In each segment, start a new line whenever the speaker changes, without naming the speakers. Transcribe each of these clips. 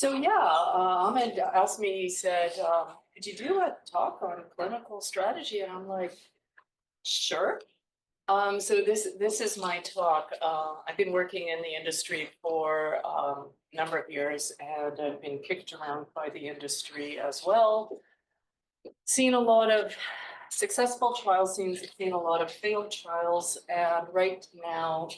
So yeah, Ahmed asked me, he said, could you do a talk on clinical strategy? And I'm like, sure. So this is my talk. I've been working in the industry for a number of years, and I've been kicked around by the industry as well. Seen a lot of successful trials, seen a lot of failed trials, and right now,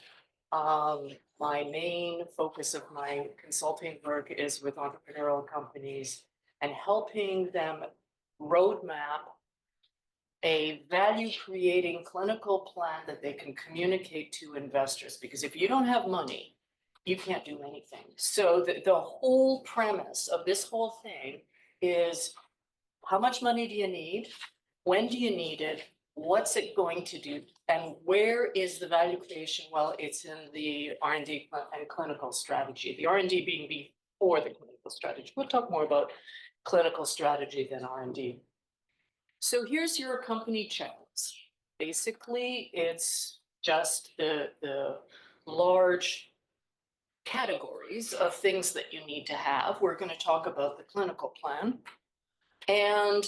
my main focus of my consulting work is with entrepreneurial companies and helping them roadmap a value creating clinical plan that they can communicate to investors. Because if you don't have money, you can't do anything. So the whole premise of this whole thing is, how much money do you need? When do you need it? What's it going to do? And where is the value creation? Well, it's in the R&D and clinical strategy. The R&D being before the clinical strategy. We'll talk more about clinical strategy than R&D. So here's your company checklist. Basically, it's just the large categories of things that you need to have. We're going to talk about the clinical plan. And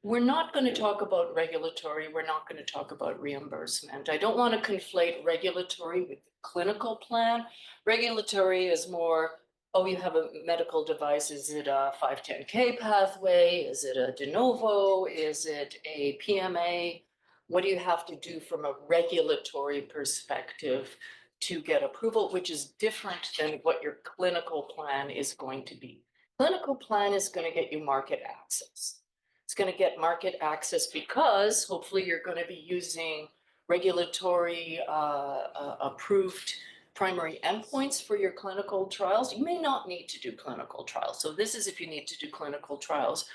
we're not going to talk about regulatory. We're not going to talk about reimbursement. I don't want to conflate regulatory with the clinical plan. Regulatory is more, oh, you have a medical device. Is it a 510K pathway? Is it a de novo? Is it a PMA? What do you have to do from a regulatory perspective to get approval, which is different than what your clinical plan is going to be. Clinical plan is going to get you market access. It's going to get market access because hopefully you're going to be using regulatory approved primary endpoints for your clinical trials. You may not need to do clinical trials. So this is if you need to do clinical trials,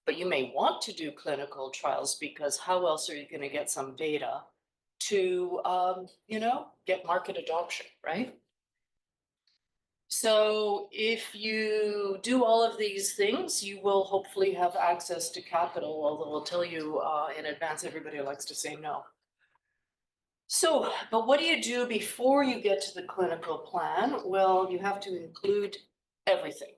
but you may want to do clinical trials because how else are you going to get some data to, get market adoption, right? So if you do all of these things, you will hopefully have access to capital, although I'll tell you in advance, everybody likes to say no. So, but what do you do before you get to the clinical plan? Well, you have to include everything.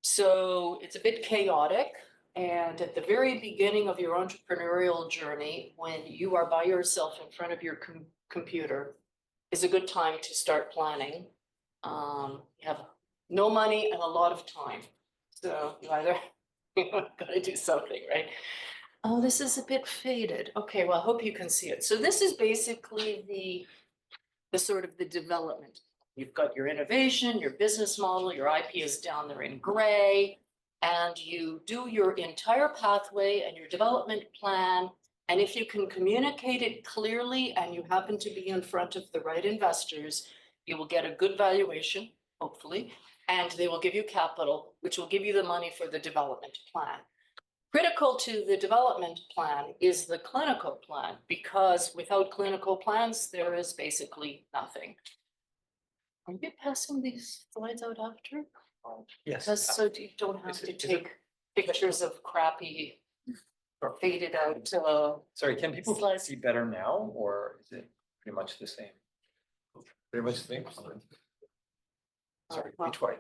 So it's a bit chaotic. And at the very beginning of your entrepreneurial journey, when you are by yourself in front of your computer, is a good time to start planning. You have no money and a lot of time. So you either gotta do something, right? Oh, this is a bit faded. Okay, well, I hope you can see it. So this is basically the sort of the development. You've got your innovation, your business model, your IP is down there in gray, and you do your entire pathway and your development plan. And if you can communicate it clearly and you happen to be in front of the right investors, you will get a good valuation, hopefully, and they will give you capital, which will give you the money for the development plan. Critical to the development plan is the clinical plan, because without clinical plans, there is basically nothing. Are you passing these slides out after?
Yes.
So you don't have to take pictures of crappy or faded out.
Sorry, can people
slides.
see better now, or is it pretty much the same? Pretty much the same. Sorry,
well,
which way?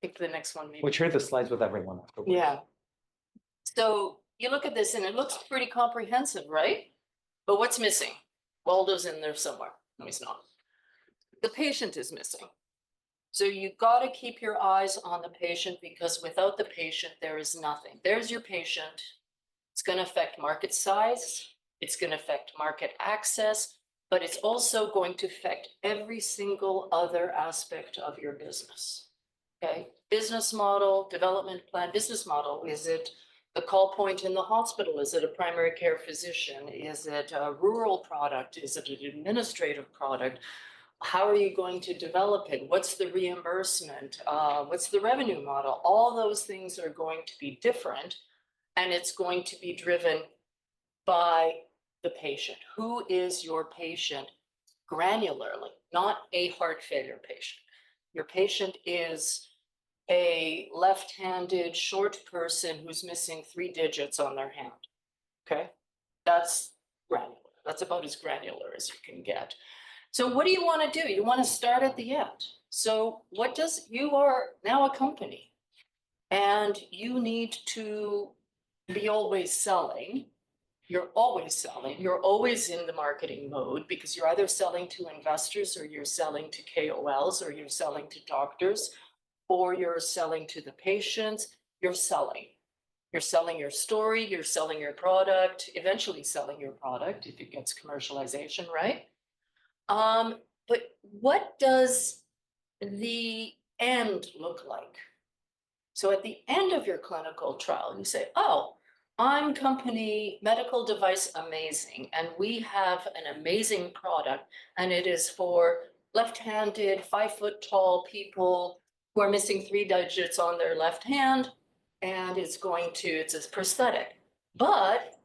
Pick the next one, maybe.
We'll share the slides with everyone afterwards.
Yeah. So you look at this and it looks pretty comprehensive, right? But what's missing? Waldo's in there somewhere. No, he's not. The patient is missing. So you've got to keep your eyes on the patient, because without the patient, there is nothing. There's your patient. It's going to affect market size. It's going to affect market access, but it's also going to affect every single other aspect of your business. Okay, business model, development plan, business model. Is it the call point in the hospital? Is it a primary care physician? Is it a rural product? Is it an administrative product? How are you going to develop it? What's the reimbursement? What's the revenue model? All those things are going to be different, and it's going to be driven by the patient. Who is your patient granularly, not a heart failure patient. Your patient is a left-handed short person who's missing 3 digits on their hand. Okay, that's granular. That's about as granular as you can get. So what do you want to do? You want to start at the end. So you are now a company and you need to be always selling. You're always selling. You're always in the marketing mode because you're either selling to investors or you're selling to KOLs or you're selling to doctors or you're selling to the patients. You're selling. You're selling your story, you're selling your product, eventually selling your product if it gets commercialization, right? But what does the end look like? So at the end of your clinical trial, you say, oh, I'm company medical device amazing, and we have an amazing product, and it is for left-handed, 5 foot tall people who are missing 3 digits on their left hand, and it's a prosthetic. But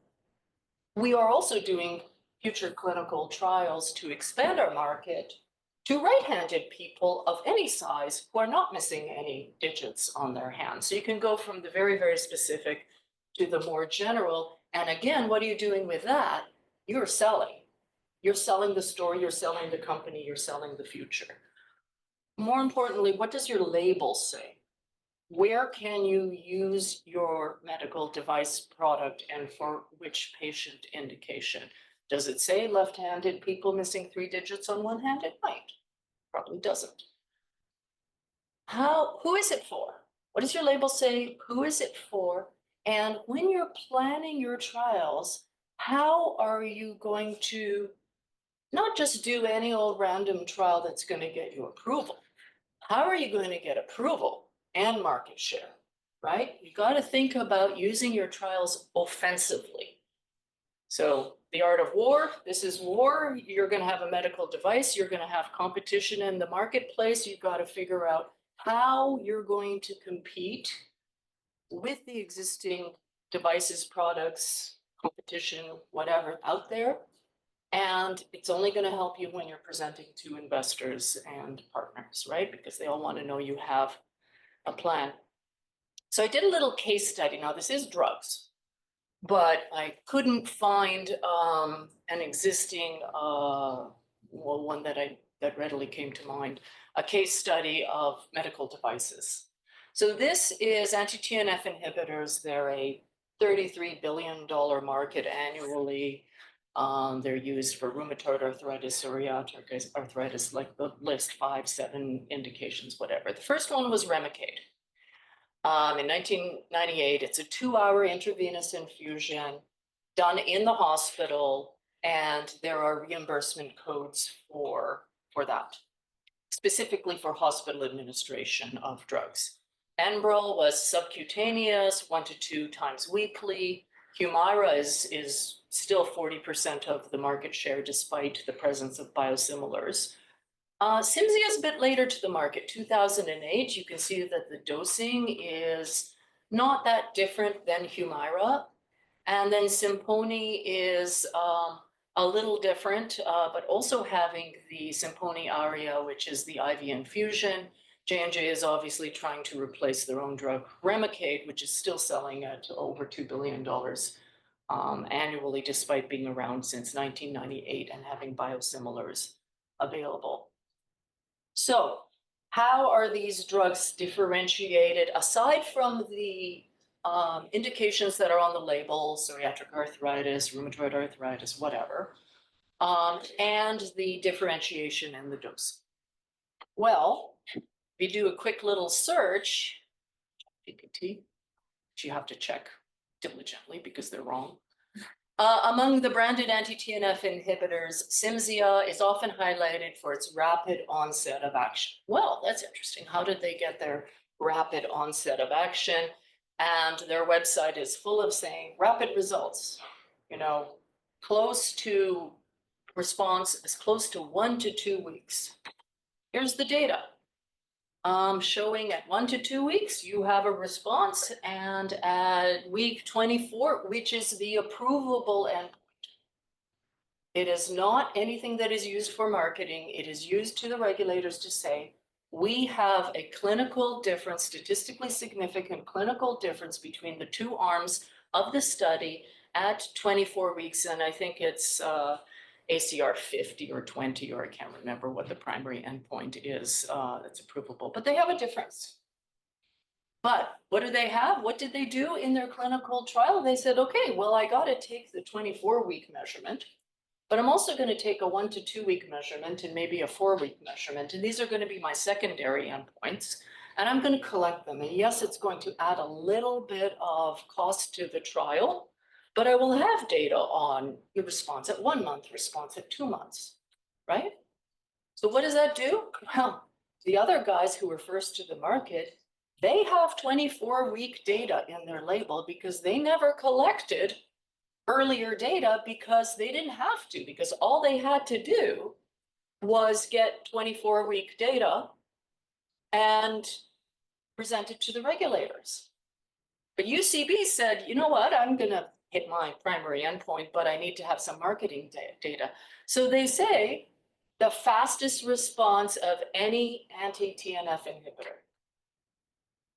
we are also doing future clinical trials to expand our market to right-handed people of any size who are not missing any digits on their hand. So you can go from the very, very specific to the more general. And again, what are you doing with that? You're selling. You're selling the story, you're selling the company, you're selling the future. More importantly, what does your label say? Where can you use your medical device product and for which patient indication? Does it say left-handed people missing 3 digits on one hand? It might, probably doesn't. Who is it for? What does your label say? Who is it for? And when you're planning your trials, how are you going to not just do any old random trial that's going to get you approval? How are you going to get approval and market share, right? You got to think about using your trials offensively. So the art of war, this is war. You're going to have a medical device. You're going to have competition in the marketplace. You've got to figure out how you're going to compete with the existing devices, products, competition, whatever out there. And it's only going to help you when you're presenting to investors and partners, right? Because they all want to know you have a plan. So I did a little case study. Now, this is drugs, but I couldn't find an existing, one that readily came to mind, a case study of medical devices. So this is anti-TNF inhibitors. They're a $33 billion market annually. They're used for rheumatoid arthritis, psoriatic arthritis, like the list 5, 7 indications, whatever. The first one was Remicade. In 1998, it's a 2-hour intravenous infusion done in the hospital, and there are reimbursement codes for that, specifically for hospital administration of drugs. Enbrel was subcutaneous, 1 to 2 times weekly. Humira is still 40% of the market share despite the presence of biosimilars. Cimzia is a bit later to the market, 2008. You can see that the dosing is not that different than Humira. And then Simponi is a little different, but also having the Simponi Aria, which is the IV infusion. J&J is obviously trying to replace their own drug, Remicade, which is still selling at over $2 billion annually, despite being around since 1998 and having biosimilars available. So how are these drugs differentiated aside from the indications that are on the label, psoriatic arthritis, rheumatoid arthritis, whatever, and the differentiation in the dose? Well, if you do a quick little search, GPT, which you have to check diligently because they're wrong. Among the branded anti-TNF inhibitors, Cimzia is often highlighted for its rapid onset of action. Well, that's interesting. How did they get their rapid onset of action? And their website is full of saying rapid results, close to response as close to 1 to 2 weeks. Here's the data. Showing at 1 to 2 weeks, you have a response, and at week 24, which is the approvable endpoint. It is not anything that is used for marketing. It is used to the regulators to say, we have a clinical difference, statistically significant clinical difference between the 2 arms of the study at 24 weeks. And I think it's ACR 50 or 20, or I can't remember what the primary endpoint is that's approvable, but they have a difference. But what do they have? What did they do in their clinical trial? They said, okay, well, I got to take the 24-week measurement, but I'm also going to take a 1 to 2 week measurement and maybe a 4-week measurement. And these are going to be my secondary endpoints. And I'm going to collect them. And yes, it's going to add a little bit of cost to the trial, but I will have data on the response at 1 month, response at 2 months, right? So what does that do? Well, the other guys who were first to the market, they have 24-week data in their label because they never collected earlier data because they didn't have to, because all they had to do was get 24-week data and present it to the regulators. But UCB said, you know what, I'm gonna hit my primary endpoint, but I need to have some marketing data. So they say the fastest response of any anti-TNF inhibitor.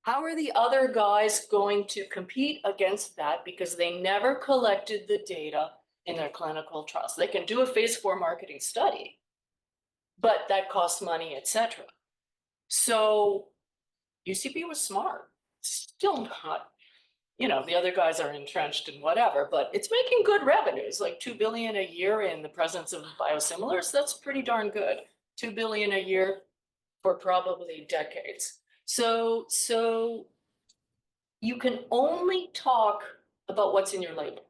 How are the other guys going to compete against that? Because they never collected the data in their clinical trials. They can do a phase 4 marketing study, but that costs money, et cetera. So UCB was smart. Still not, the other guys are entrenched and whatever, but it's making good revenues, like $2 billion a year in the presence of biosimilars. That's pretty darn good. $2 billion a year for probably decades. So you can only talk about what's in your label.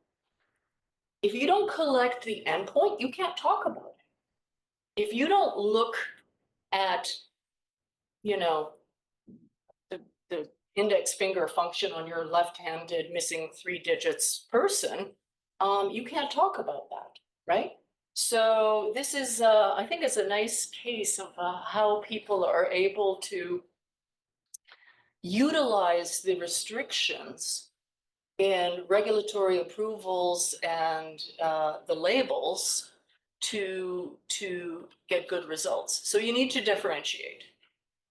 If you don't collect the endpoint, you can't talk about it. If you don't look at, the index finger function on your left-handed missing 3 digits person, you can't talk about that, right? So this is, I think it's a nice case of how people are able to utilize the restrictions in regulatory approvals and the labels to get good results. So you need to differentiate.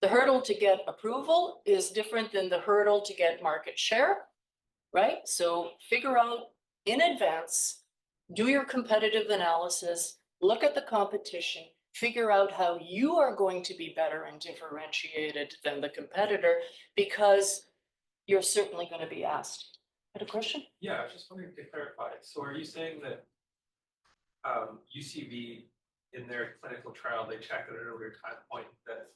The hurdle to get approval is different than the hurdle to get market share, right? So figure out in advance, do your competitive analysis, look at the competition, figure out how you are going to be better and differentiated than the competitor, because you're certainly going to be asked. Had a question?
Yeah, I was just wondering to clarify. So are you saying that UCB in their clinical trial, they checked at an earlier time point that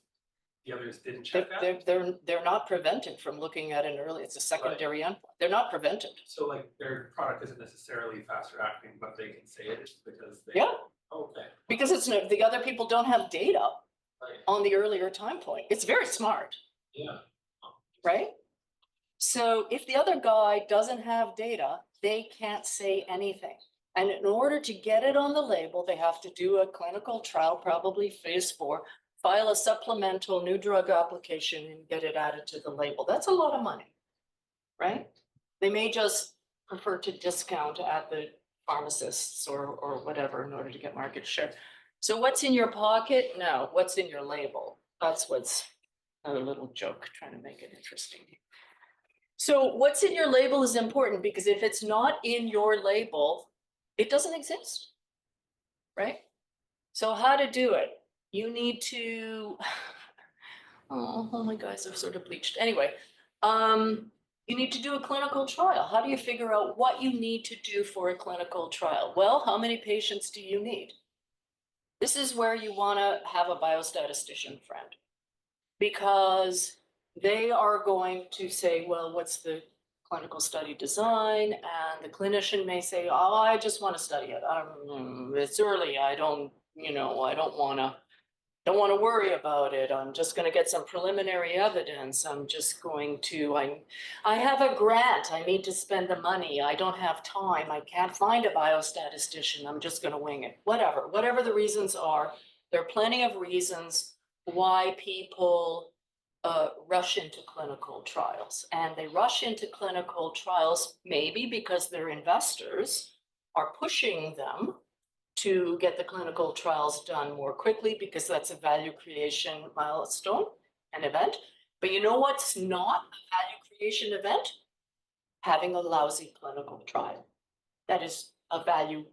the others didn't check that?
They're not prevented from looking at an early, it's a secondary endpoint. They're not prevented.
So like their product isn't necessarily faster acting, but they can say it because they.
Yeah.
Okay.
Because the other people don't have data
Right.
on the earlier time point. It's very smart,
Yeah.
right? So if the other guy doesn't have data, they can't say anything. And in order to get it on the label, they have to do a clinical trial, probably phase 4, file a supplemental new drug application and get it added to the label. That's a lot of money, right? They may just prefer to discount at the pharmacists or whatever in order to get market share. So what's in your pocket? No, what's in your label? That's what's another little joke trying to make it interesting. So what's in your label is important, because if it's not in your label, it doesn't exist, right? So how to do it? You need to, oh my guys are sort of bleached. Anyway, you need to do a clinical trial. How do you figure out what you need to do for a clinical trial? Well, how many patients do you need? This is where you want to have a biostatistician friend, because they are going to say, well, what's the clinical study design? And the clinician may say, oh, I just want to study it. It's early. I don't want to worry about it. I'm just going to get some preliminary evidence. I'm just going to, I have a grant. I need to spend the money. I don't have time. I can't find a biostatistician. I'm just going to wing it. Whatever the reasons are, there are plenty of reasons why people rush into clinical trials. And they rush into clinical trials maybe because their investors are pushing them to get the clinical trials done more quickly, because that's a value creation milestone, an event. But you know what's not a value creation event? Having a lousy clinical trial. That is a value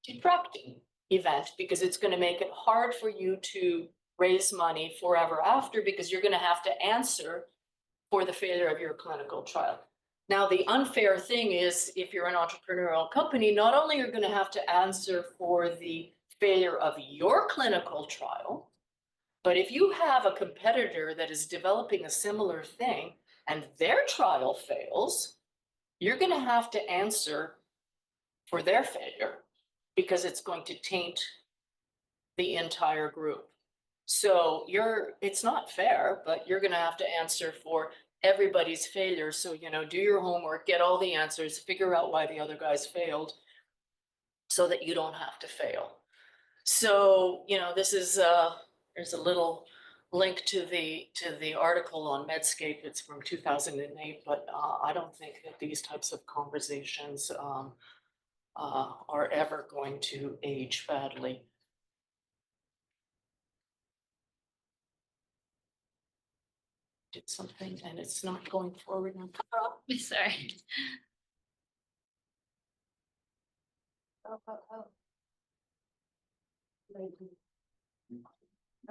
detracting event because it's going to make it hard for you to raise money forever after because you're going to have to answer for the failure of your clinical trial. Now, the unfair thing is if you're an entrepreneurial company, not only are you going to have to answer for the failure of your clinical trial, but if you have a competitor that is developing a similar thing and their trial fails, you're going to have to answer for their failure because it's going to taint the entire group. So it's not fair, but you're going to have to answer for everybody's failure. So, do your homework, get all the answers, figure out why the other guys failed so that you don't have to fail. So, this is, there's a little link to the article on Medscape. It's from 2008, but I don't think that these types of conversations are ever going to age badly. Did something and it's not going forward now.
Oh, sorry.
Oh.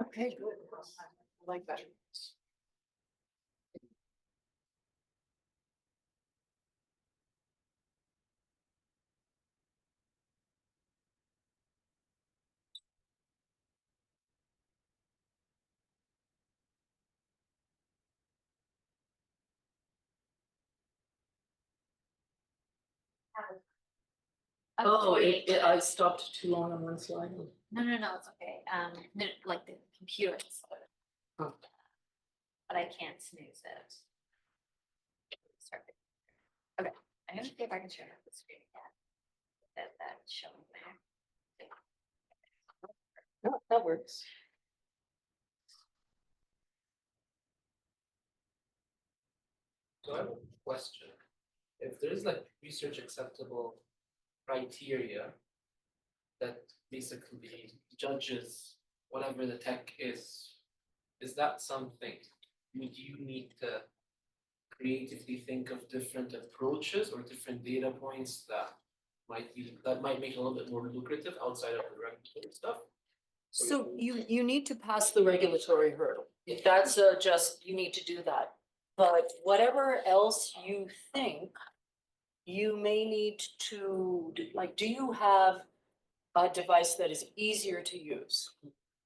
Okay, good. I like that. Oh, I stopped too long on one slide.
No, it's okay. Like the computer,
Oh.
but I can't snooze it. Start it. Okay, I'm gonna see if I can share the screen again. That's showing there.
No, that works.
So I have a question. If there's like research acceptable criteria that basically judges whatever the tech is that something would you need to creatively think of different approaches or different data points that might make it a little bit more lucrative outside of the regulatory stuff?
So you need to pass the regulatory hurdle. If that's just, you need to do that. But whatever else you think, you may need to, like, do you have a device that is easier to use?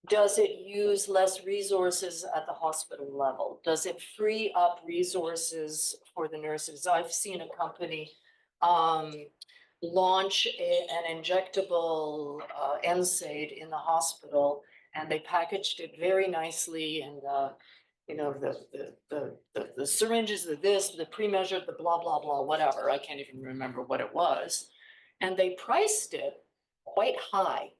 Does it use less resources at the hospital level? Does it free up resources for the nurses? I've seen a company launch an injectable NSAID in the hospital, and they packaged it very nicely, and the syringes, the pre-measured, the blah blah blah, whatever. I can't even remember what it was, and they priced it quite high.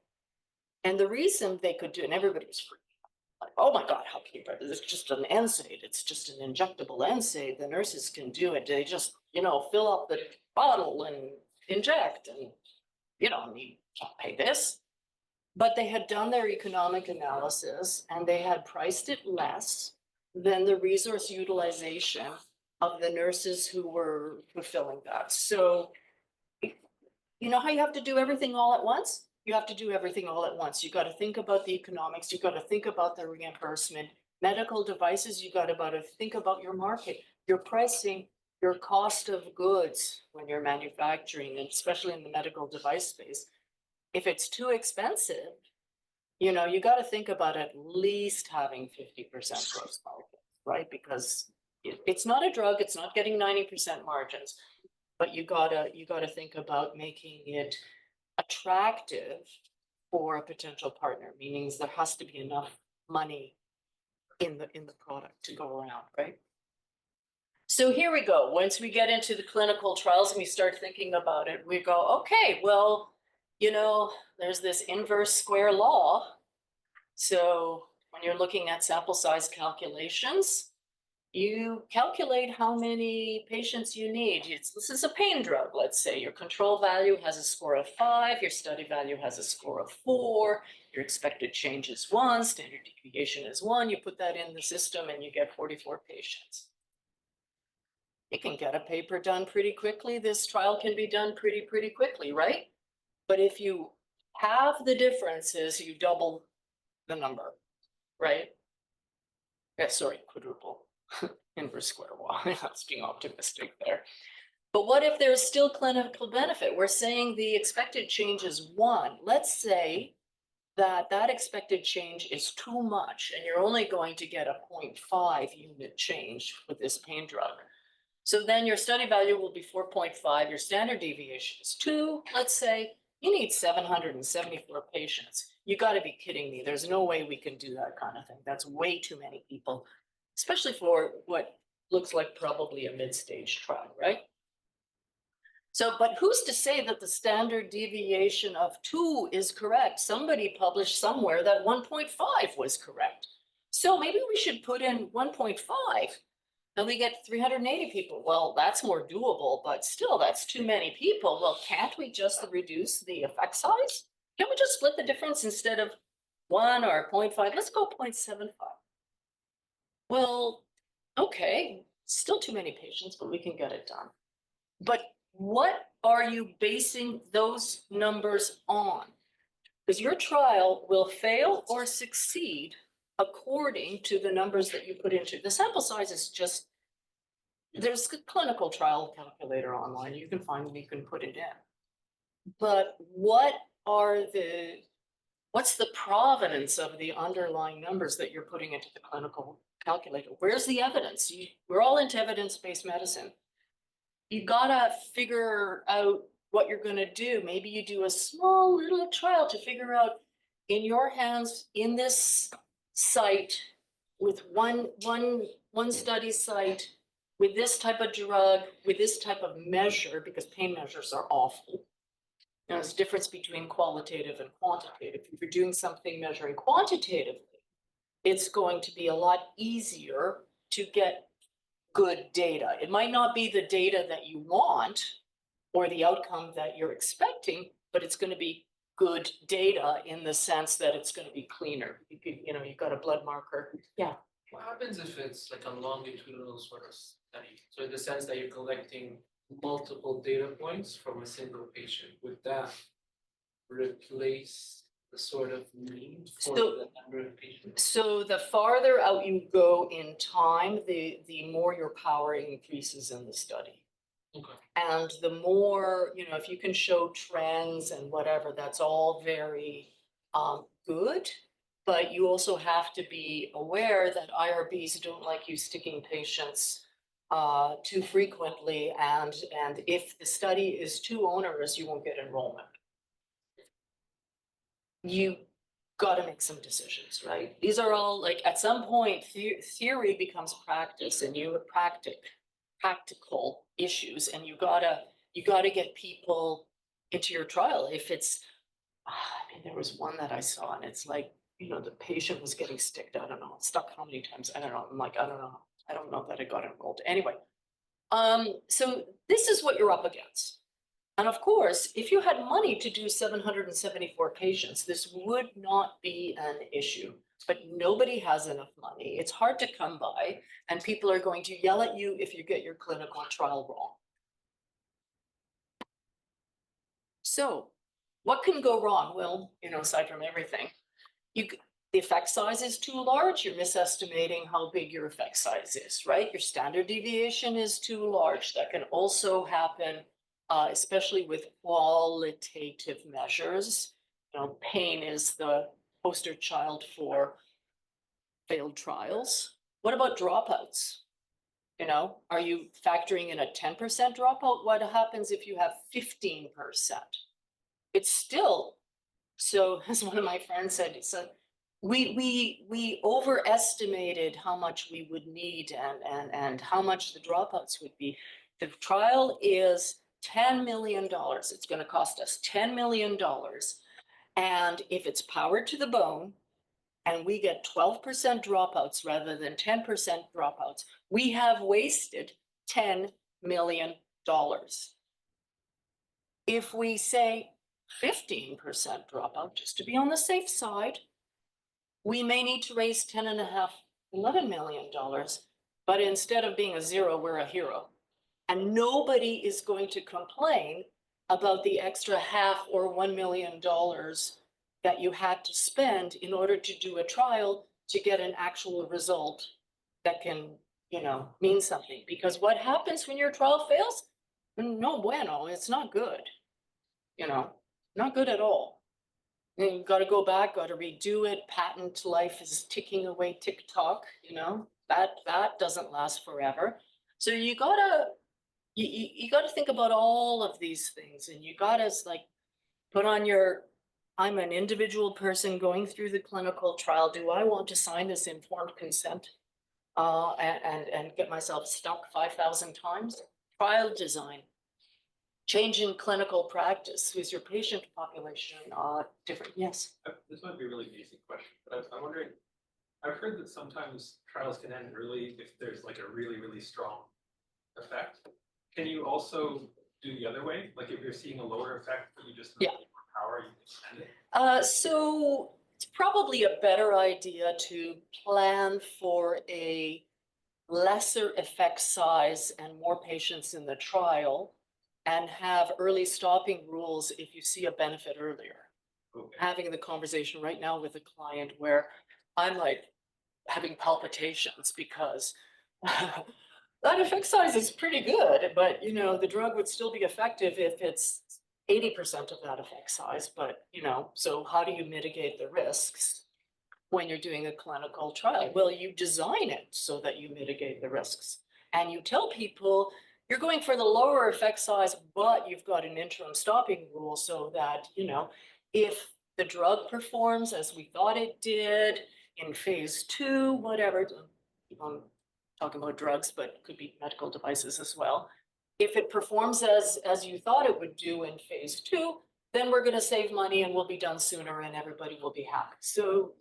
And the reason they could do, and everybody was freaking out, like, oh my God, how can you, it's just an NSAID, it's just an injectable NSAID, the nurses can do it, they just, fill up the bottle and inject, and you don't need to pay this. But they had done their economic analysis and they had priced it less than the resource utilization of the nurses who were fulfilling that. So, you know how you have to do everything all at once? You have to do everything all at once. You got to think about the economics. You got to think about the reimbursement. Medical devices, you got to think about your market, your pricing, your cost of goods when you're manufacturing, and especially in the medical device space. If it's too expensive, you got to think about at least having 50% gross margin, right? Because it's not a drug, it's not getting 90% margins, but you gotta think about making it attractive for a potential partner, meaning there has to be enough money in the product to go around, right? So here we go. Once we get into the clinical trials and we start thinking about it, we go, okay, well, there's this inverse square law. So when you're looking at sample size calculations, you calculate how many patients you need. This is a pain drug, let's say. Your control value has a score of 5, your study value has a score of 4, your expected change is 1, standard deviation is 1. You put that in the system and you get 44 patients. You can get a paper done pretty quickly. This trial can be done pretty quickly, right? But if you half the difference is you double the number, right? Yeah, sorry, quadruple, inverse square Y, I was being optimistic there. But what if there's still clinical benefit? We're saying the expected change is 1. Let's say that that expected change is too much and you're only going to get a 0.5 unit change with this pain drug. So then your study value will be 4.5, your standard deviation is 2. Let's say you need 774 patients. You got to be kidding me. There's no way we can do that kind of thing. That's way too many people, especially for what looks like probably a mid-stage trial, right? So, but who's to say that the standard deviation of 2 is correct? Somebody published somewhere that 1.5 was correct. So maybe we should put in 1.5 and we get 380 people. Well, that's more doable, but still that's too many people. Well, can't we just reduce the effect size? Can't we just split the difference instead of 1 or 0.5? Let's go 0.75. Well, okay, still too many patients, but we can get it done. But what are you basing those numbers on? Because your trial will fail or succeed according to the numbers that you put into. The sample size is just, there's a clinical trial calculator online. You can find it, you can put it in. But what's the provenance of the underlying numbers that you're putting into the clinical calculator? Where's the evidence? We're all into evidence-based medicine. You gotta figure out what you're gonna do. Maybe you do a small little trial to figure out in your hands, in this site, with one study site, with this type of drug, with this type of measure, because pain measures are awful. There's a difference between qualitative and quantitative. If you're doing something measuring quantitatively, it's going to be a lot easier to get good data. It might not be the data that you want or the outcome that you're expecting, but it's going to be good data in the sense that it's going to be cleaner. You've got a blood marker. Yeah.
What happens if it's like a longitudinal sort of study? So in the sense that you're collecting multiple data points from a single patient, would that replace the sort of need for the number of patients?
So the farther out you go in time, the more your power increases in the study.
Okay.
And the more, if you can show trends and whatever, that's all very good. But you also have to be aware that IRBs don't like you sticking patients too frequently. And if the study is too onerous, you won't get enrollment. You got to make some decisions, right? These are all like, at some point, theory becomes practice, and you have practical issues, and you gotta get people into your trial. If it's, there was one that I saw, and it's like, the patient was getting stuck how many times, I don't know. I'm like, I don't know that I got enrolled. Anyway, so this is what you're up against. And of course, if you had money to do 774 patients, this would not be an issue, but nobody has enough money. It's hard to come by, and people are going to yell at you if you get your clinical trial wrong. So what can go wrong? Well, aside from everything, the effect size is too large. You're misestimating how big your effect size is, right? Your standard deviation is too large. That can also happen. Especially with qualitative measures. Pain is the poster child for failed trials. What about dropouts? Are you factoring in a 10% dropout? What happens if you have 15%? It's still, so as one of my friends said, we overestimated how much we would need and how much the dropouts would be. The trial is $10 million. It's going to cost us $10 million. And if it's powered to the bone and we get 12% dropouts rather than 10% dropouts, we have wasted $10 million. If we say 15% dropout, just to be on the safe side, we may need to raise $11 million. But instead of being a zero, we're a hero. And nobody is going to complain about the extra half or $1 million that you had to spend in order to do a trial to get an actual result that can, mean something. Because what happens when your trial fails? No bueno, it's not good. Not good at all. And you've got to go back, got to redo it. Patent life is ticking away, tick tock, that doesn't last forever. So you gotta think about all of these things, and you gotta put on your, I'm an individual person going through the clinical trial. Do I want to sign this informed consent? And get myself stuck 5,000 times? Trial design. Change in clinical practice. Who's your patient population? Different, yes.
This might be a really basic question, but I'm wondering, I've heard that sometimes trials can end early if there's like a really, really strong effect. Can you also do the other way? Like if you're seeing a lower effect, but you just need more power, you can extend it?
So it's probably a better idea to plan for a lesser effect size and more patients in the trial, and have early stopping rules if you see a benefit earlier.
Okay.
Having the conversation right now with a client where I'm like having palpitations because that effect size is pretty good, but the drug would still be effective if it's 80% of that effect size. But so how do you mitigate the risks when you're doing a clinical trial? Well, you design it so that you mitigate the risks, and you tell people you're going for the lower effect size, but you've got an interim stopping rule so that, if the drug performs as we thought it did in phase 2, whatever, I'm talking about drugs, but it could be medical devices as well. If it performs as you thought it would do in phase 2, then we're going to save money and we'll be done sooner and everybody will be happy. So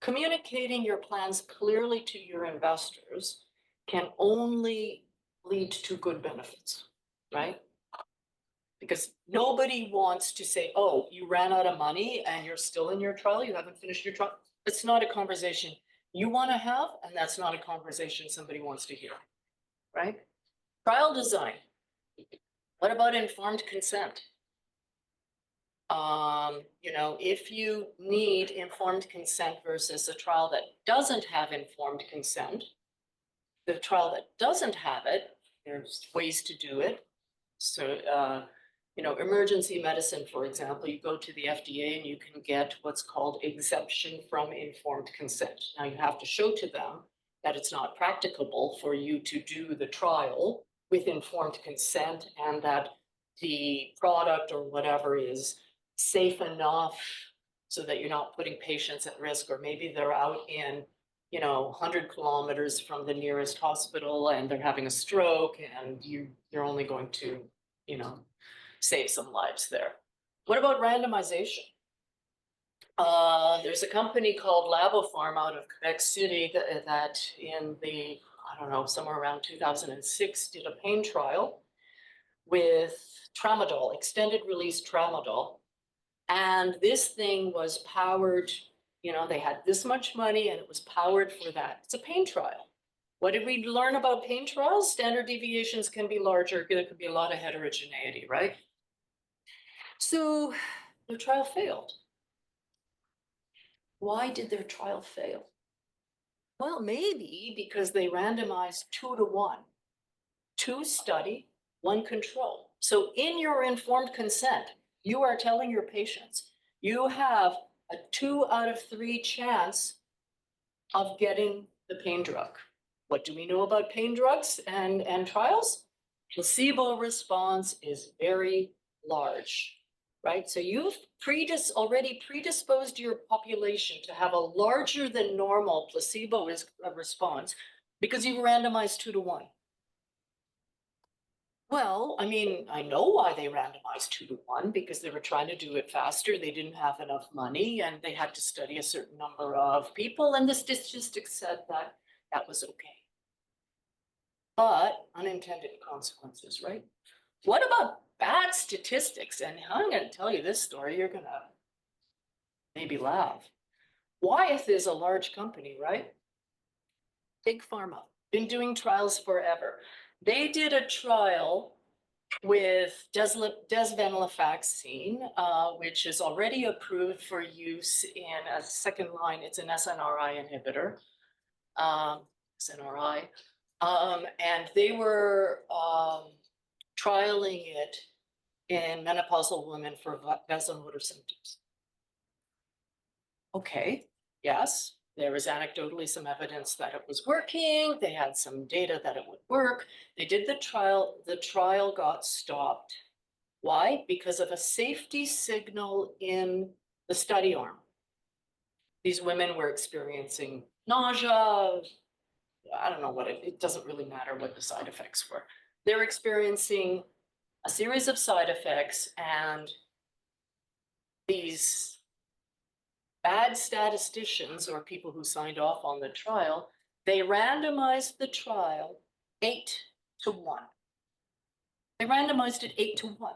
communicating your plans clearly to your investors can only lead to good benefits, right? Because nobody wants to say, oh, you ran out of money and you're still in your trial, you haven't finished your trial. It's not a conversation you want to have, and that's not a conversation somebody wants to hear, right? Trial design. What about informed consent? If you need informed consent versus a trial that doesn't have informed consent, the trial that doesn't have it, there's ways to do it. So, emergency medicine, for example, you go to the FDA and you can get what's called exemption from informed consent. Now you have to show to them that it's not practicable for you to do the trial with informed consent, and that the product or whatever is safe enough so that you're not putting patients at risk, or maybe they're out in 100 kilometers from the nearest hospital and they're having a stroke, and you're only going to, save some lives there. What about randomization? There's a company called Belaoussoff out of Quebec City that in the, I don't know, somewhere around 2006 did a pain trial with tramadol, extended release tramadol. And this thing was powered, they had this much money and it was powered for that. It's a pain trial. What did we learn about pain trials? Standard deviations can be larger. There could be a lot of heterogeneity, right? So the trial failed. Why did their trial fail? Well, maybe because they randomized 2 to 1. 2 study, 1 control. So in your informed consent, you are telling your patients, you have a 2 out of 3 chance of getting the pain drug. What do we know about pain drugs and trials? Placebo response is very large, right? So you've already predisposed your population to have a larger than normal placebo response because you randomized 2 to 1. Well, I mean, I know why they randomized 2 to 1, because they were trying to do it faster. They didn't have enough money and they had to study a certain number of people. And the statistics said that that was okay. But unintended consequences, right? What about bad statistics? And I'm going to tell you this story. You're going to maybe laugh. Wyeth is a large company, right? Big pharma, been doing trials forever. They did a trial with desvenlafaxine, which is already approved for use in a second line. It's an SNRI inhibitor, SNRI. And they were trialing it in menopausal women for vasomotor symptoms. Okay, yes, there was anecdotally some evidence that it was working. They had some data that it would work. They did the trial. The trial got stopped. Why? Because of a safety signal in the study arm. These women were experiencing nausea. I don't know what it doesn't really matter what the side effects were. They're experiencing a series of side effects, and these bad statisticians or people who signed off on the trial, they randomized the trial 8-1. They randomized it 8-1.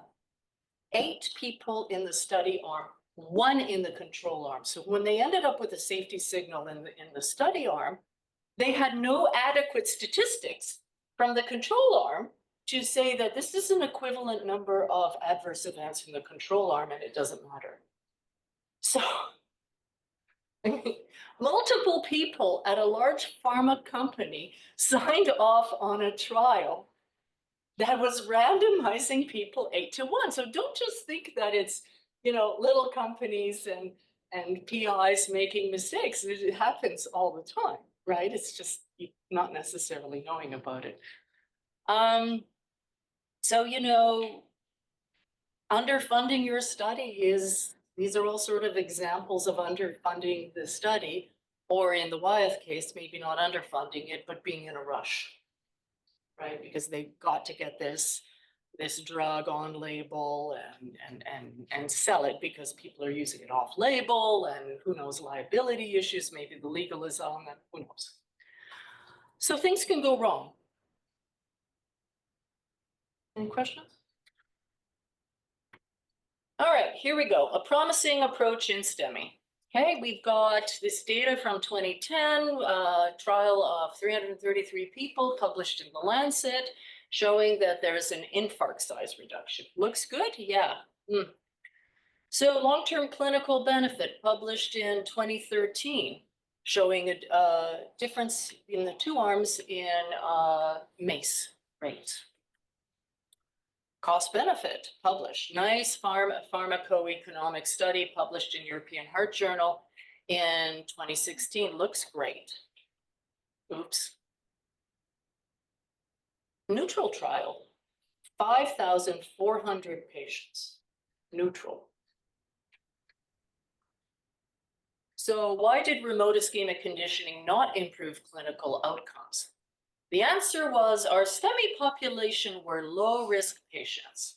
8 people in the study arm, 1 in the control arm. So when they ended up with a safety signal in the study arm, they had no adequate statistics from the control arm to say that this is an equivalent number of adverse events in the control arm and it doesn't matter. So multiple people at a large pharma company signed off on a trial that was randomizing people 8-1. So don't just think that it's, little companies and PIs making mistakes. It happens all the time, right? It's just not necessarily knowing about it. So, underfunding your study these are all sort of examples of underfunding the study, or in the Wyeth case, maybe not underfunding it, but being in a rush, right? Because they've got to get this drug on label and sell it because people are using it off label, and who knows, liability issues, maybe the legalism, and who knows. So things can go wrong. Any questions? All right, here we go. A promising approach in STEMI. Okay, we've got this data from 2010, trial of 333 people published in The Lancet, showing that there's an infarct size reduction. Looks good? Yeah. So long-term clinical benefit published in 2013, showing a difference in the 2 arms in MACE rates. Cost benefit published. Nice pharmacoeconomic study published in European Heart Journal in 2016. Looks great. Oops. Neutral trial, 5,400 patients, neutral. So why did remote ischemic conditioning not improve clinical outcomes? The answer was our STEMI population were low-risk patients.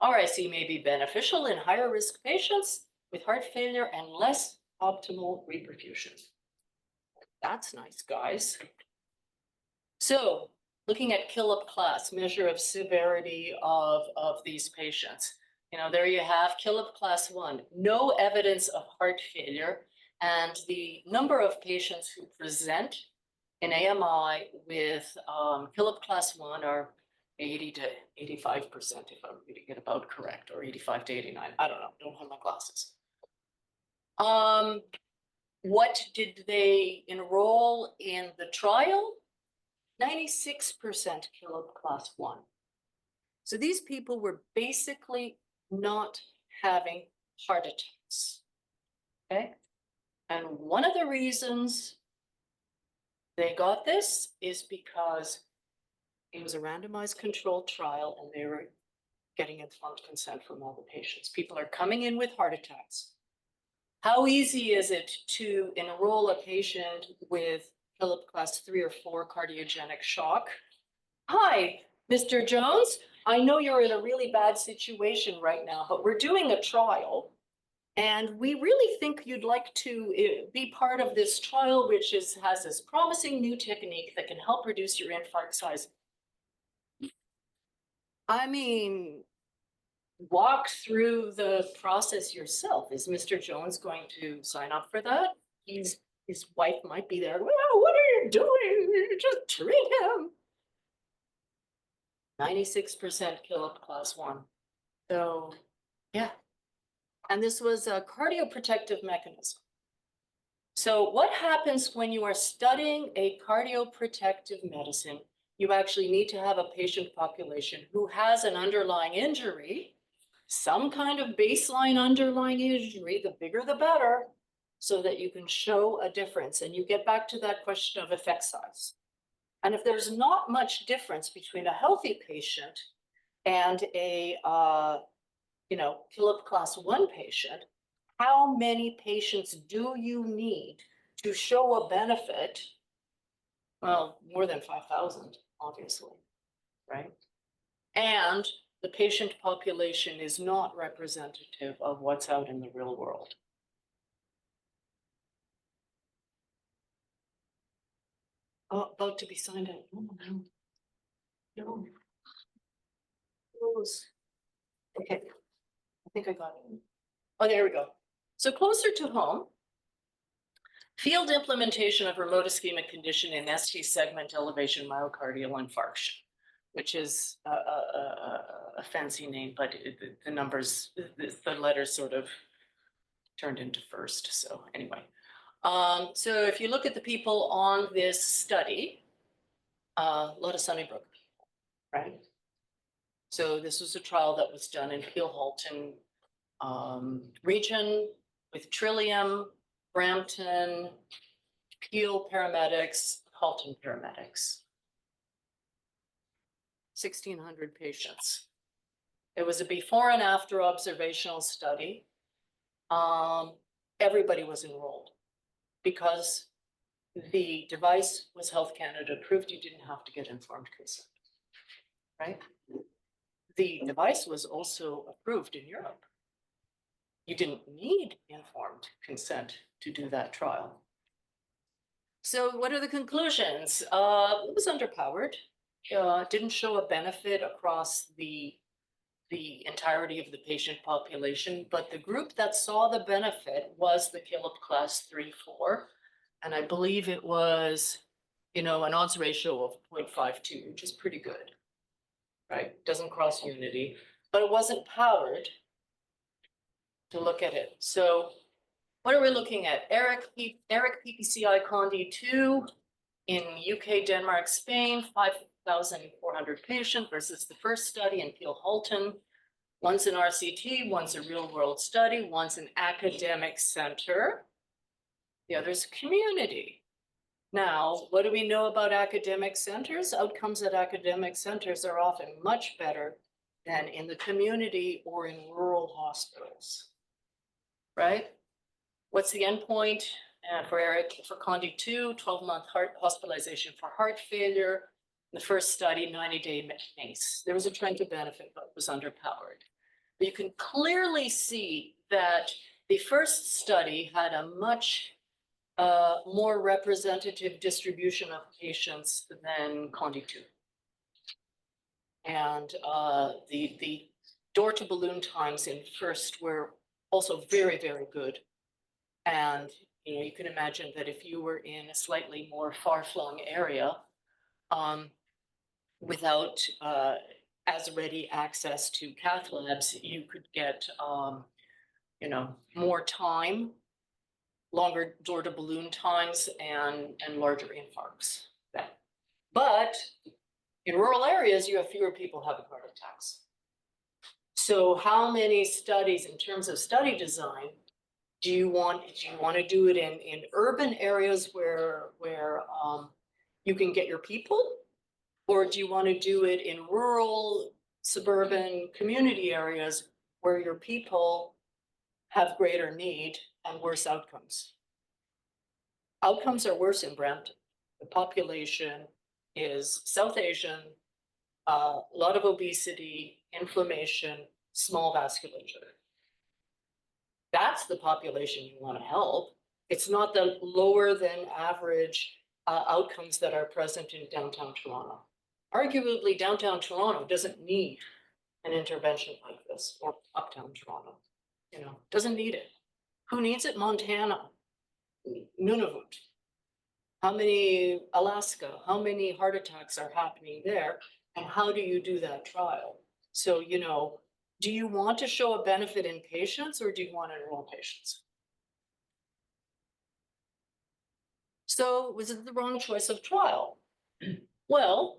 RIC may be beneficial in higher-risk patients with heart failure and less optimal reperfusion. That's nice, guys. So looking at Killip class, measure of severity of these patients. There you have Killip class 1, no evidence of heart failure, and the number of patients who present in AMI with Killip class 1 are 80 to 85%, if I'm reading it about correct, or 85 to 89. I don't know, don't have my glasses. What did they enroll in the trial? 96% Killip class 1. So these people were basically not having heart attacks, okay? And one of the reasons they got this is because it was a randomized controlled trial and they were getting informed consent from all the patients. People are coming in with heart attacks. How easy is it to enroll a patient with Killip class 3 or 4 cardiogenic shock? Hi, Mr. Jones. I know you're in a really bad situation right now, but we're doing a trial. And we really think you'd like to be part of this trial, which has this promising new technique that can help reduce your infarct size. I mean, walk through the process yourself. Is Mr. Jones going to sign up for that? His wife might be there. Well, what are you doing? Just treat him. 96% kill up class 1. So, yeah. And this was a cardioprotective mechanism. So what happens when you are studying a cardioprotective medicine? You actually need to have a patient population who has an underlying injury, some kind of baseline underlying injury, the bigger the better, so that you can show a difference. And you get back to that question of effect size. And if there's not much difference between a healthy patient and a kill up class 1 patient, how many patients do you need to show a benefit? Well, more than 5,000, obviously, right? And the patient population is not representative of what's out in the real world. Oh, about to be signed out. Oh, no. No. Close. Okay, I think I got it. Oh, there we go. So closer to home, field implementation of remote ischemic condition in ST segment elevation myocardial infarction, which is a fancy name, but the numbers, the letters sort of turned into first. So anyway, so if you look at the people on this study, a lot of Sunnybrook people, right? So this was a trial that was done in Peel-Halton region with Trillium, Brampton, Peel paramedics, Halton paramedics. 1,600 patients. It was a before and after observational study. Everybody was enrolled because the device was Health Canada approved. You didn't have to get informed consent, right? The device was also approved in Europe. You didn't need informed consent to do that trial. So what are the conclusions? It was underpowered. Didn't show a benefit across the entirety of the patient population, but the group that saw the benefit was the kill up class 3-4. And I believe it was, an odds ratio of 0.52, which is pretty good, right? Doesn't cross unity, but it wasn't powered to look at it. So what are we looking at? ERIC PPCI Condi 2 in UK, Denmark, Spain, 5,400 patient versus the first study in Peel-Halton. One's an RCT, one's a real world study, one's an academic center. The other's community. Now, what do we know about academic centers? Outcomes at academic centers are often much better than in the community or in rural hospitals, right? What's the endpoint for ERIC, for Condi 2, 12-month hospitalization for heart failure. The first study, 90-day MACE. There was a trend to benefit, but it was underpowered. But you can clearly see that the first study had a much more representative distribution of patients than Condi 2. And the door to balloon times in first were also very, very good. And you can imagine that if you were in a slightly more far-flung area without as ready access to cath labs, you could get more time, longer door to balloon times, and larger infarcts. But in rural areas, you have fewer people having heart attacks. So how many studies in terms of study design do you want to do it in urban areas where you can get your people? Or do you want to do it in rural, suburban community areas where your people have greater need and worse outcomes? Outcomes are worse in Brampton. The population is South Asian, a lot of obesity, inflammation, small vasculature. That's the population you want to help. It's not the lower than average outcomes that are present in downtown Toronto. Arguably, downtown Toronto doesn't need an intervention like this, or uptown Toronto, doesn't need it. Who needs it? Montana, Nunavut. How many, Alaska, how many heart attacks are happening there? And how do you do that trial? So, you know, do you want to show a benefit in patients or do you want to enroll patients? So was it the wrong choice of trial? Well,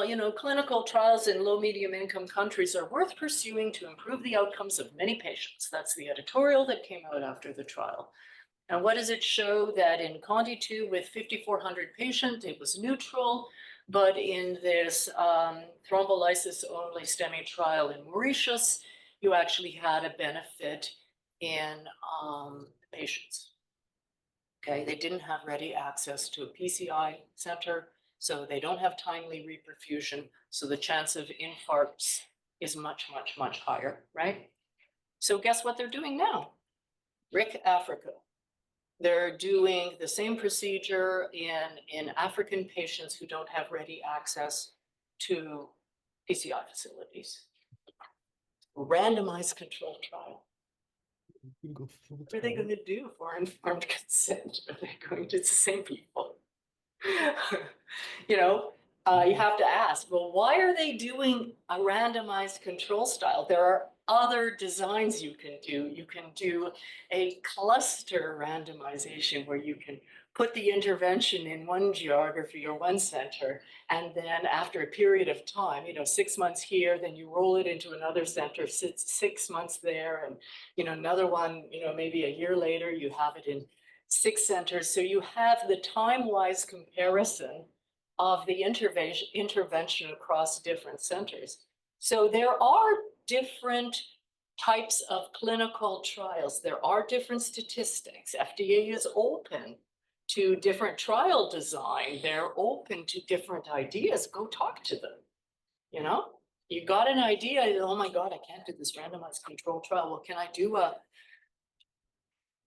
you know, clinical trials in low medium income countries are worth pursuing to improve the outcomes of many patients. That's the editorial that came out after the trial. And what does it show? That in Conti 2 with 5,400 patients, it was neutral, but in this thrombolysis only STEMI trial in Mauritius, you actually had a benefit in patients. Okay, they didn't have ready access to a PCI center, so they don't have timely reperfusion, so the chance of infarcts is much, much, much higher, right? So guess what they're doing now? RIC Africa. They're doing the same procedure in African patients who don't have ready access to PCI facilities. Randomized controlled trial. What are they going to do for informed consent? Are they going to the same people? You know, you have to ask, well, why are they doing a randomized control style? There are other designs you can do. You can do a cluster randomization where you can put the intervention in one geography or one center, and then after a period of time, you know, 6 months here, then you roll it into another center, six months there, and, you know, another one, you know, maybe a year later, you have it in 6 centers. So you have the time-wise comparison of the intervention across different centers. So there are different types of clinical trials. There are different statistics. FDA is open to different trial design. They're open to different ideas. Go talk to them. You know, you got an idea. Oh my God, I can't do this randomized control trial. Well, can I do a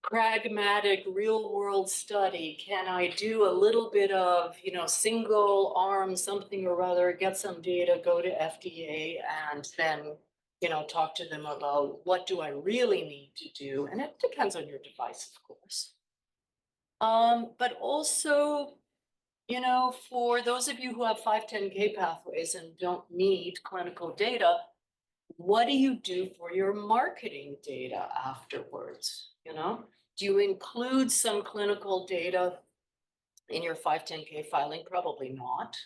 pragmatic real world study? Can I do a little bit of, you know, single arm something or other, get some data, go to FDA, and then, you know, talk to them about what do I really need to do? And it depends on your device, of course. But also, you know, for those of you who have 510(k) pathways and don't need clinical data, what do you do for your marketing data afterwards? You know, do you include some clinical data in your 510(k) filing? Probably not.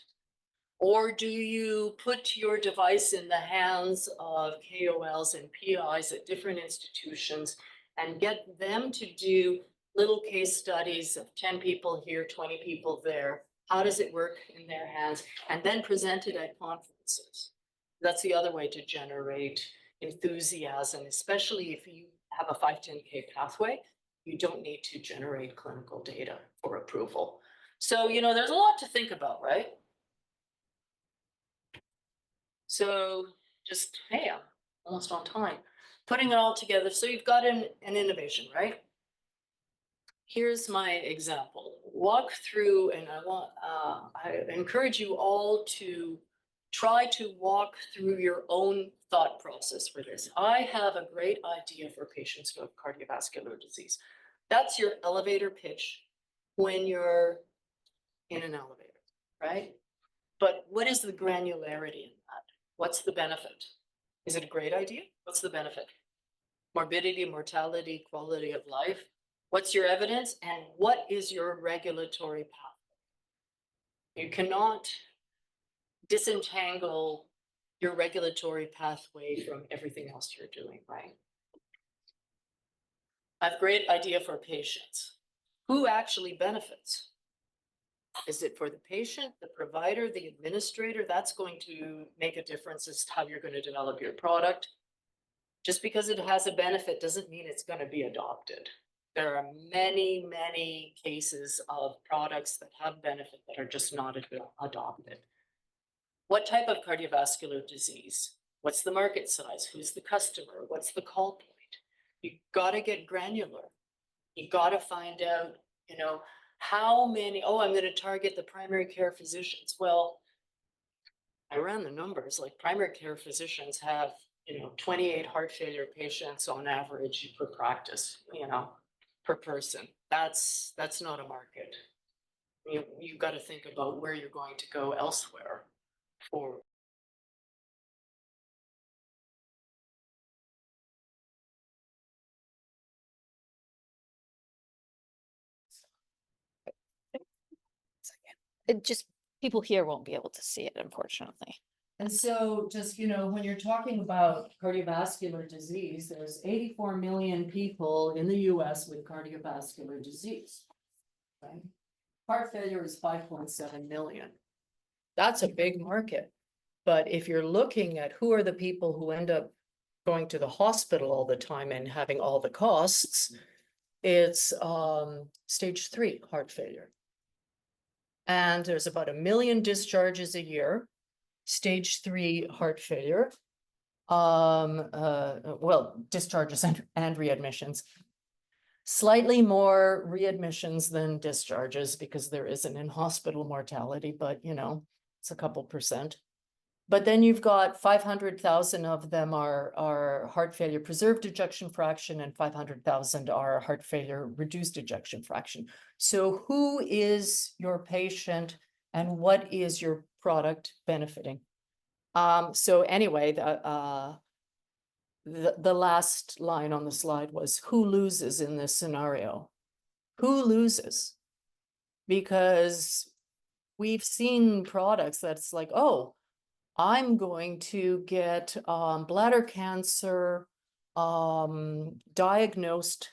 Or do you put your device in the hands of KOLs and PIs at different institutions and get them to do little case studies of 10 people here, 20 people there? How does it work in their hands? And then present it at conferences. That's the other way to generate enthusiasm, especially if you have a 510(k) pathway. You don't need to generate clinical data for approval. So, you know, there's a lot to think about, right? So just, hey, I'm almost on time. Putting it all together. So you've got an innovation, right? Here's my example. Walk through, and I encourage you all to try to walk through your own thought process for this. I have a great idea for patients who have cardiovascular disease. That's your elevator pitch when you're in an elevator, right? But what is the granularity in that? What's the benefit? Is it a great idea? What's the benefit? Morbidity, mortality, quality of life. What's your evidence? And what is your regulatory pathway? You cannot disentangle your regulatory pathway from everything else you're doing, right? I have a great idea for patients. Who actually benefits? Is it for the patient, the provider, the administrator? That's going to make a difference as to how you're going to develop your product. Just because it has a benefit doesn't mean it's going to be adopted. There are many, many cases of products that have benefit that are just not adopted. What type of cardiovascular disease? What's the market size? Who's the customer? What's the call point? You got to get granular. You got to find out, you know, how many, oh, I'm going to target the primary care physicians. Well, I ran the numbers, like primary care physicians have, you know, 28 heart failure patients on average per practice, you know, per person. That's not a market. You've got to think about where you're going to go elsewhere for
it just, people here won't be able to see it, unfortunately.
And so just, when you're talking about cardiovascular disease, there's 84 million people in the US with cardiovascular disease. Right? Heart failure is 5.7 million. That's a big market. But if you're looking at who are the people who end up going to the hospital all the time and having all the costs, it's stage 3 heart failure. And there's about 1 million discharges a year, stage 3 heart failure. Well, discharges and readmissions. Slightly more readmissions than discharges because there is an in-hospital mortality, but it's a couple percent. But then you've got 500,000 of them are heart failure preserved ejection fraction, and 500,000 are heart failure reduced ejection fraction. So who is your patient and what is your product benefiting? So anyway, the last line on the slide was who loses in this scenario? Who loses? Because we've seen products that's like, oh, I'm going to get bladder cancer diagnosed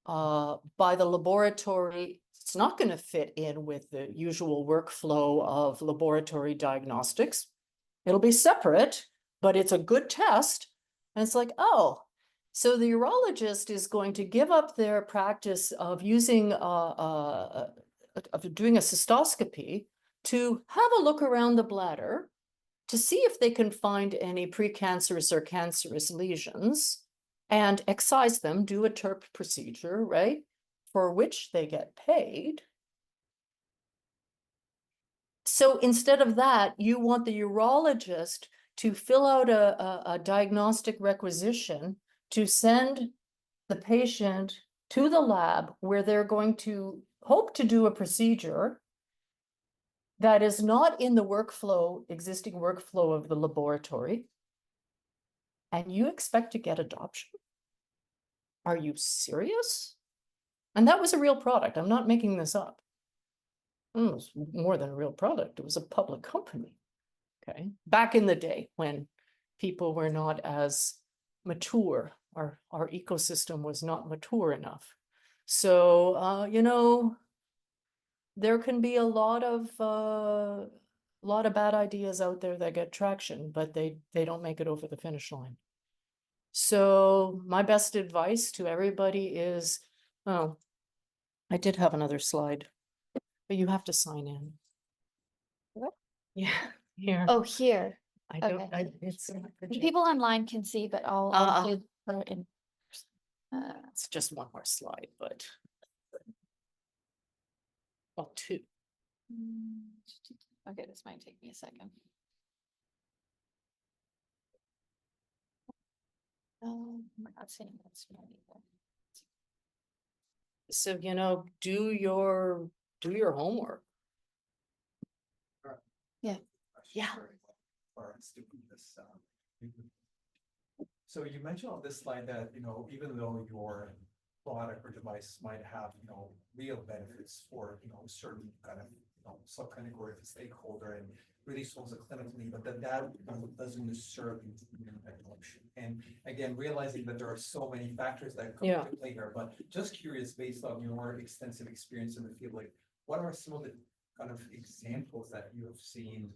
by the laboratory. It's not going to fit in with the usual workflow of laboratory diagnostics. It'll be separate, but it's a good test. And it's like, oh, so the urologist is going to give up their practice of using, of doing a cystoscopy to have a look around the bladder to see if they can find any precancerous or cancerous lesions and excise them, do a TURP procedure, right? For which they get paid. So instead of that, you want the urologist to fill out a diagnostic requisition to send the patient to the lab where they're going to hope to do a procedure that is not in the workflow, existing workflow of the laboratory, and you expect to get adoption? Are you serious? And that was a real product. I'm not making this up. It was more than a real product. It was a public company. Okay. Back in the day when people were not as mature, our ecosystem was not mature enough. So, there can be a lot of bad ideas out there that get traction, but they don't make it over the finish line. So my best advice to everybody is, oh, I did have another slide, but you have to sign in.
What?
Yeah, here.
Oh, here.
I don't,
okay.
it's.
The people online can see, but I'll do it in.
It's just one more slide, but. Well, 2.
Okay, this might take me a second. I'm not seeing that slide either.
So, do your homework.
Yeah.
Yeah.
So you mentioned on this slide that, even though your product or device might have, real benefits for, a certain kind of, subcategory of a stakeholder and really solves a clinical need, but that doesn't necessarily mean adoption. And again, realizing that there are so many factors that come into play here, but just curious, based on your extensive experience in the field, like what are some of the kind of examples that you have seen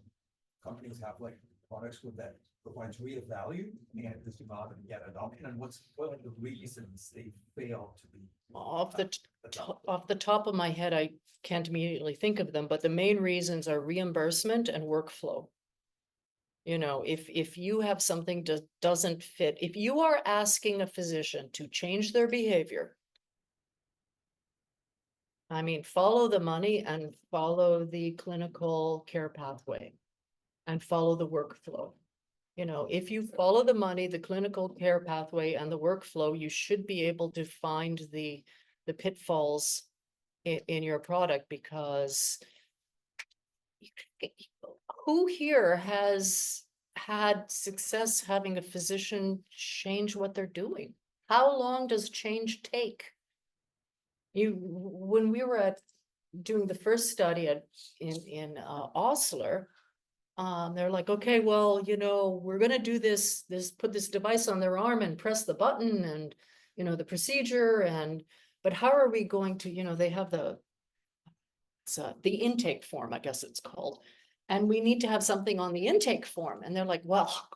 companies have, like products with that provides real value and does not get adoption, and what are the reasons they fail to be
Off the top of my head, I can't immediately think of them, but the main reasons are reimbursement and workflow. If you have something that doesn't fit, if you are asking a physician to change their behavior, I mean, follow the money and follow the clinical care pathway and follow the workflow. If you follow the money, the clinical care pathway and the workflow, you should be able to find the pitfalls in your product, because who here has had success having a physician change what they're doing? How long does change take? When we were at
doing the first study in Osler, they're like, okay, well, we're gonna do put this device on their arm and press the button and, the procedure but how are we going to, they have the intake form, I guess it's called. And we need to have something on the intake form. And they're like, well,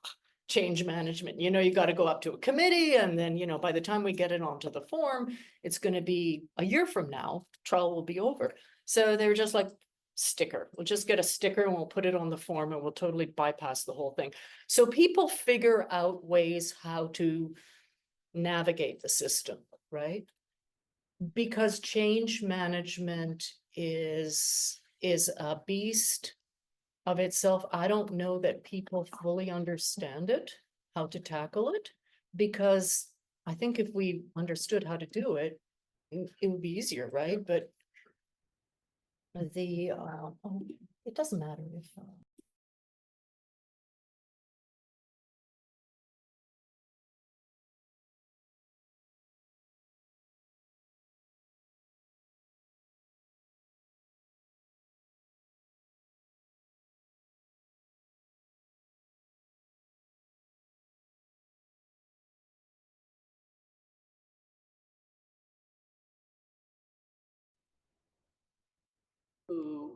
change management, you got to go up to a committee. And then, by the time we get it onto the form, it's going to be a year from now, trial will be over. So they're just like, sticker, we'll just get a sticker and we'll put it on the form and we'll totally bypass the whole thing. So people figure out ways how to navigate the system, right? Because change management is a beast of itself. I don't know that people fully understand it, how to tackle it, because I think if we understood how to do it, it would be easier, right? But it doesn't matter if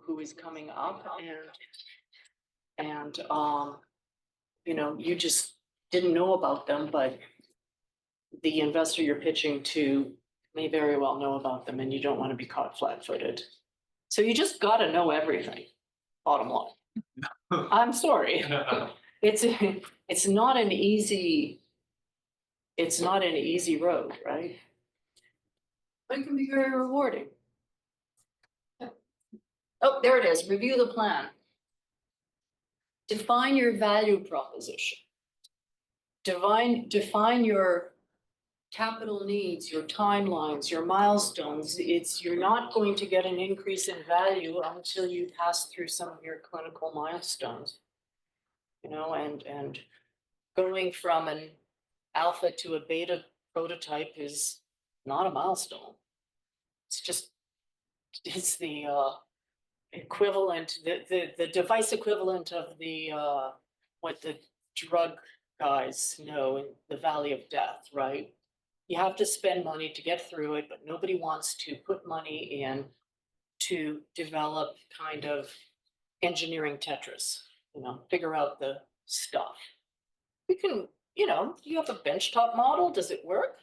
who is coming up and you just didn't know about them, but the investor you're pitching to may very well know about them and you don't want to be caught flat-footed. So you just got to know everything, bottom line. I'm sorry. It's not an easy road, right? But it can be very rewarding. Oh, there it is. Review the plan. Define your value proposition. Define your capital needs, your timelines, your milestones. You're not going to get an increase in value until you pass through some of your clinical milestones. And going from an alpha to a beta prototype is not a milestone. It's the equivalent, the device equivalent of what the drug guys know in the Valley of Death, right? You have to spend money to get through it, but nobody wants to put money in to develop kind of engineering Tetris, figure out the stuff. We can, you have a benchtop model. Does it work?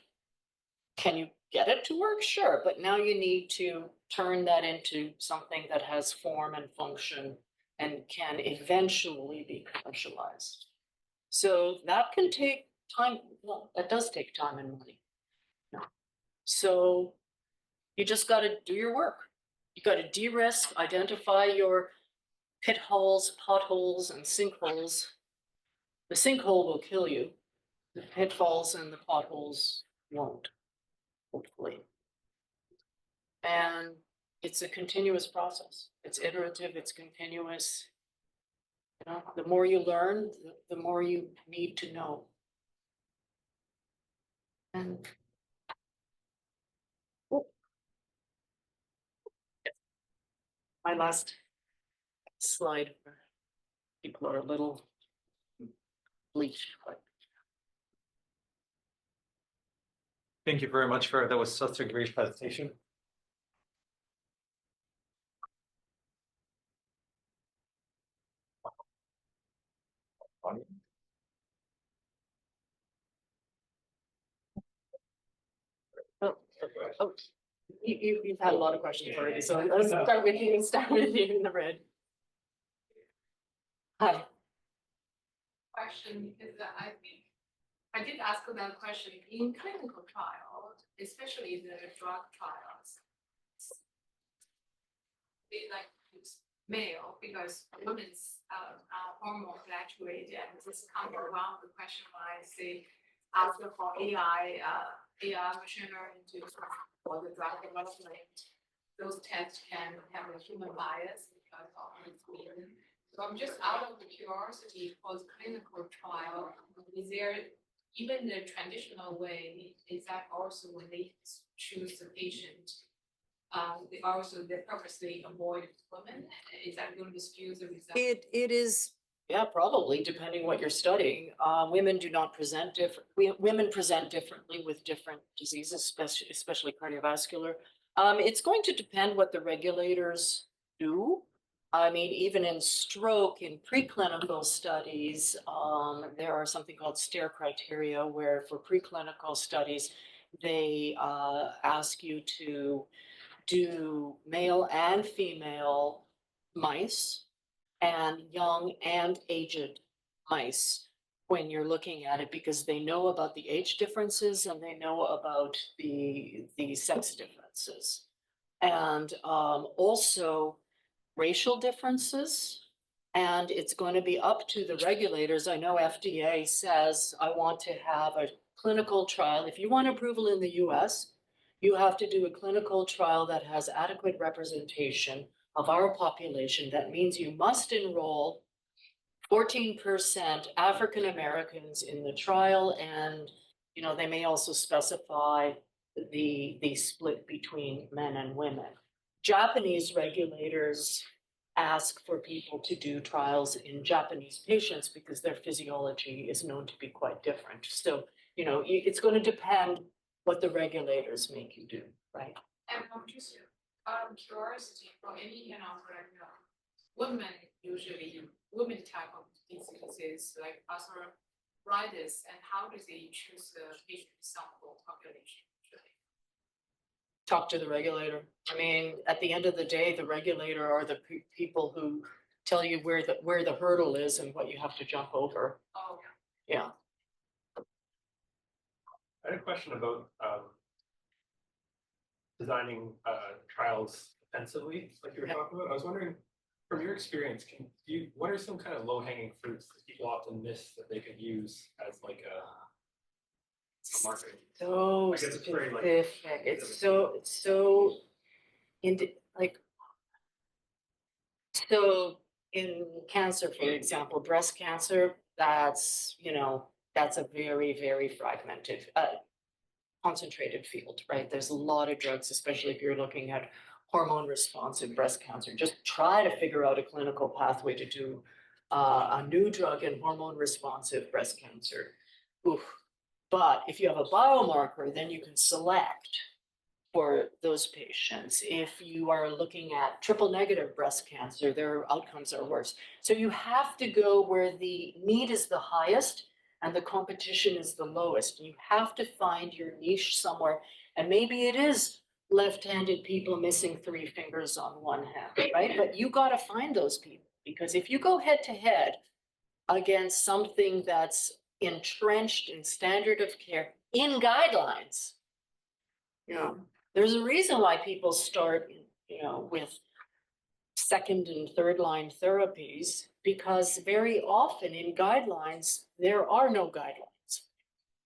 Can you get it to work? Sure. But now you need to turn that into something that has form and function and can eventually be commercialized. So that can take time. Well, that does take time and money. So you just got to do your work. You got to de-risk, identify your pit holes, potholes, and sinkholes. The sinkhole will kill you. The pitfalls and the potholes won't, hopefully. And it's a continuous process. It's iterative, it's continuous. The more you learn, the more you need to know. And my last slide, people are a little bleached, but
Thank you very much, Vera. That was such a great presentation.
oh, you've had a lot of questions already, so let's start with you. Start with you in the red. Hi.
Question is that I think I did ask that question in clinical trials, especially the drug trials. They like to use male because women's hormone fluctuate, and this comes around the question why I say ask for AI machine learning to for the drug development. Those tests can have a human bias because of its meaning. So I'm just out of curiosity for the clinical trial, is there even the traditional way, is that also when they choose the patient they purposely avoid women, is that going to skew the result?
It is, yeah, probably, depending what you're studying. Women do not present different, women present differently with different diseases, especially cardiovascular. It's going to depend what the regulators do. I mean, even in stroke, in preclinical studies, there are something called STAIR criteria, where for preclinical studies, they ask you to do male and female mice and young and aged mice when you're looking at it, because they know about the age differences and they know about the sex differences. And also racial differences. And it's going to be up to the regulators. I know FDA says, I want to have a clinical trial. If you want approval in the US, you have to do a clinical trial that has adequate representation of our population. That means you must enroll 14% African Americans in the trial, and they may also specify the split between men and women. Japanese regulators ask for people to do trials in Japanese patients because their physiology is known to be quite different. So, it's going to depend what the regulators make you do, right?
And I'm just out of curiosity, for any, women usually, women type of diseases like arthritis, and how do they choose the patient sample population?
Talk to the regulator. I mean, at the end of the day, the regulator are the people who tell you where the hurdle is and what you have to jump over.
Oh,
Yeah.
I had a question about designing trials offensively, like you were
Yeah.
talking about. I was wondering, from your experience, what are some kind of low-hanging fruits that people often miss that they could use as like a marketing?
So
I guess it's very, like,
specific. It's so like, so in cancer, for example, breast cancer, that's a very, very fragmented, concentrated field, right? There's a lot of drugs, especially if you're looking at hormone responsive breast cancer. Just try to figure out a clinical pathway to do a new drug in hormone responsive breast cancer. Oof. But if you have a biomarker, then you can select for those patients. If you are looking at triple negative breast cancer, their outcomes are worse. So you have to go where the need is the highest and the competition is the lowest. You have to find your niche somewhere. And maybe it is left-handed people missing 3 fingers on one hand, right? But you got to find those people, because if you go head to head against something that's entrenched in standard of care in guidelines, there's a reason why people start, with second and third line therapies, because very often in guidelines, there are no guidelines.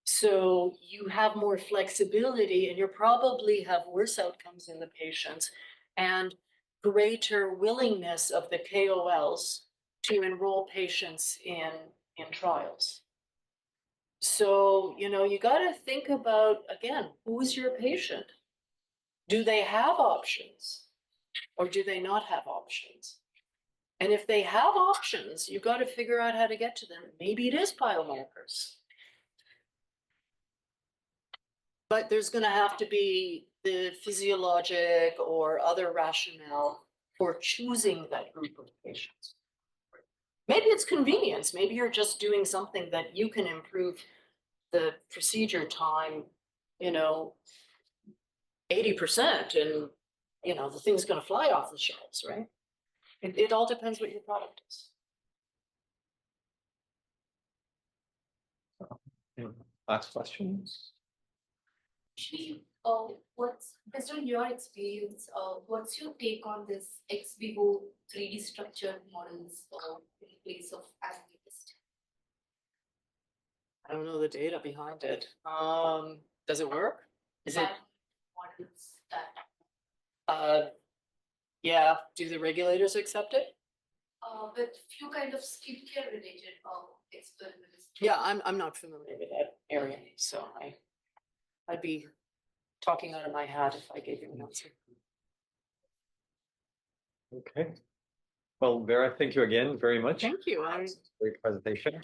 So you have more flexibility and you probably have worse outcomes in the patients and greater willingness of the KOLs to enroll patients in trials. So, you got to think about, again, who's your patient? Do they have options or do they not have options? And if they have options, you got to figure out how to get to them. Maybe it is biomarkers. But there's going to have to be the physiologic or other rationale for choosing that group of patients. Maybe it's convenience. Maybe you're just doing something that you can improve the procedure time, 80%, and the thing's going to fly off the shelves, right? It all depends what your product is.
Last questions?
Actually, based on your experience, what's your take on this ex vivo 3D structured models in place of animal testing?
I don't know the data behind it. Does it work? Is it?
Models that
Yeah. Do the regulators accept it?
with few kind of skincare related experiments.
Yeah, I'm not familiar with that area, so I'd be talking out of my hat if I gave you an answer.
Okay. Well, Vera, thank you again very much.
Thank you.
Great presentation.